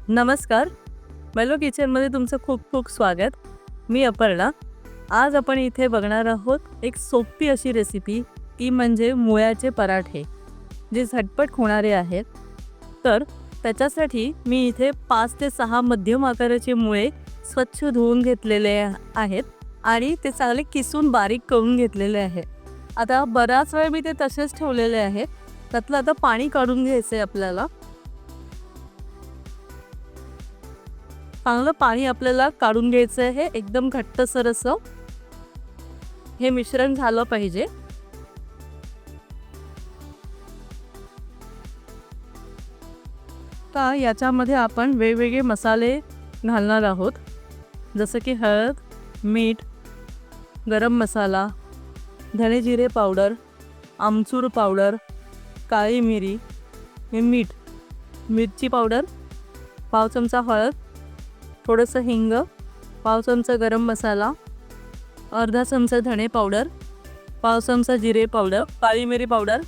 नमस्कार. मेलो किचनमध्ये तुमचं खूप खूप स्वागत. मी अपर्णा. आज आपण इथे बघणार आहोत एक सोपी अशी रेसिपी, ती म्हणजे मुळ्याचे पराठे, जे झटपट होणारे आहेत. तर त्याच्यासाठी मी इथे 5 ते 6 मध्यम आकाराचे मुळे स्वच्छ धुवून घेतलेले आहेत आणि ते चांगले किसून बारीक करून घेतलेले आहे. आता बराच वेळ मी ते तसेच ठेवलेले आहेत. त्यातलं आता पाणी काढून घ्यायचं आहे आपल्याला. चांगलं पाणी आपल्याला काढून घ्यायचं आहे, एकदम घट्टसर असं हे मिश्रण झालं पाहिजे. आता याच्यामध्ये आपण वेगवेगळे मसाले घालणार आहोत, जसं की हळद, मीठ, गरम मसाला, धणे जिरे पावडर, आमचूर पावडर, काळी मिरी, हे मीठ, मिरची पावडर, पाव चमचा हळद, थोडंसं हिंग, पाव चमचा गरम मसाला, अर्धा चमचा धणे पावडर, पाव चमचा जिरे पावडर, काळी मिरी पावडर,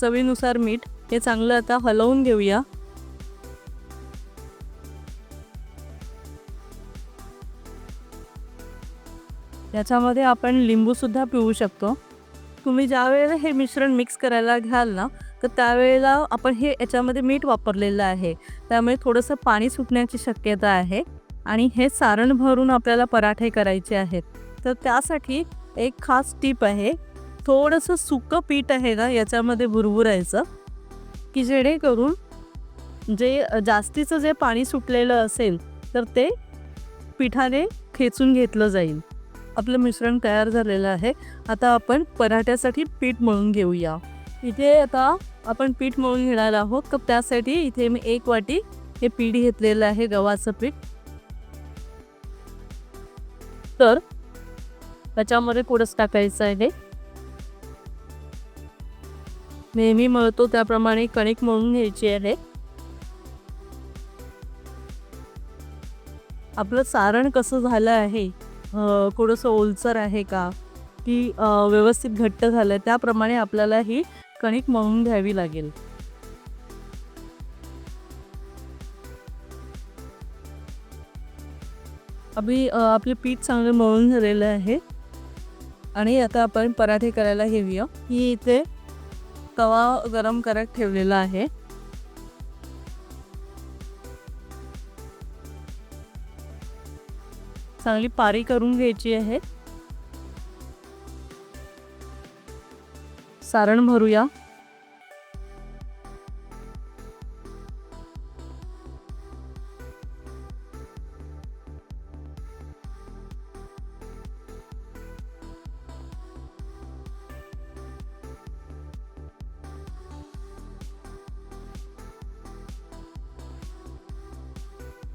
चवीनुसार मीठ. हे चांगलं आता हलवून घेऊया. याच्यामध्ये आपण लिंबूसुद्धा पिळू शकतो. तुम्ही ज्या वेळेला हे मिश्रण मिक्स करायला घ्याल ना, तर त्यावेळेला आपण हे याच्यामध्ये मीठ वापरलेलं आहे, त्यामुळे थोडंसं पाणी सुटण्याची शक्यता आहे आणि हे सारण भरून आपल्याला पराठे करायचे आहेत. तर त्यासाठी एक खास टीप आहे, थोडंसं सुकं पीठ आहे ना याच्यामध्ये भुरभुरायचं, की जेणेकरून जे जास्तीचं जे पाणी सुटलेलं असेल तर ते पिठाने खेचून घेतलं जाईल. आपलं मिश्रण तयार झालेलं आहे. आता आपण पराठ्यासाठी पीठ मळून घेऊया. इथे आता आपण पीठ मळून घेणार आहोत, तर त्यासाठी इथे मी 1 वाटी हे पीठ घेतलेलं आहे, गव्हाचं पीठ. तर त्याच्यामध्ये थोडंसं टाकायचं आहे. नेहमी मळतो त्याप्रमाणे कणिक मळून घ्यायची आहे. आपलं सारण कसं झालं आहे, थोडंसं ओलसर आहे का, की व्यवस्थित घट्ट झालं आहे, त्याप्रमाणे आपल्याला ही कणिक मळून घ्यावी लागेल. आपले पीठ चांगलं मळून झालेलं आहे आणि आता आपण पराठे करायला घेऊया. ही इथे तवा गरम करत ठेवलेला आहे. चांगली पारी करून घ्यायची आहे. सारण भरूया.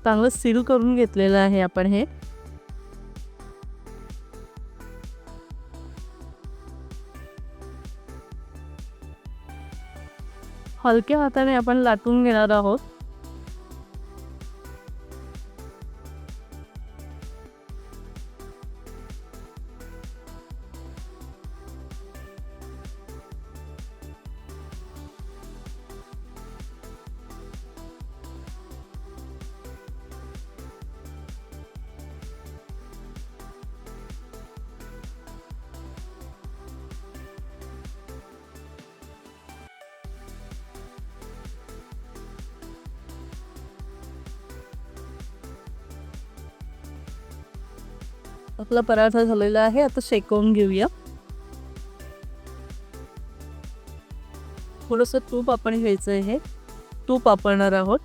चांगलं सील करून घेतलेलं आहे आपण हे. हलक्या हाताने आपण लाटून घेणार आहोत. आपला पराठा झालेला आहे. आता शेकवून घेऊया. थोडंसं तूप आपण घ्यायचं आहे. तूप वापरणार आहोत.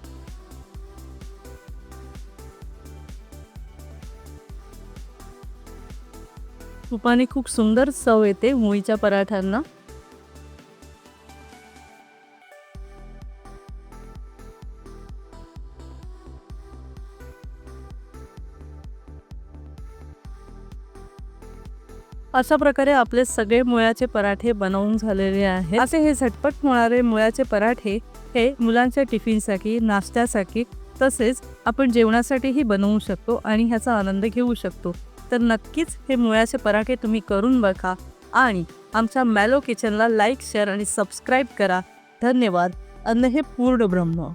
तुपाने खूप सुंदर चव येते मुळीच्या पराठ्यांना. अशा प्रकारे आपले सगळे मुळ्याचे पराठे बनवून झालेले आहेत. असे हे झटपट होणारे मुळ्याचे पराठे हे मुलांच्या टिफिनसाठी, नाश्त्यासाठी, तसेच आपण जेवणासाठीही बनवू शकतो आणि ह्याचा आनंद घेऊ शकतो. तर नक्कीच हे मुळ्याचे पराठे तुम्ही करून बघा आणि आमच्या मॅलो किचनला लाईक, शेअर आणि सबस्क्राईब करा. धन्यवाद. अन्न हे पूर्ण ब्रह्म.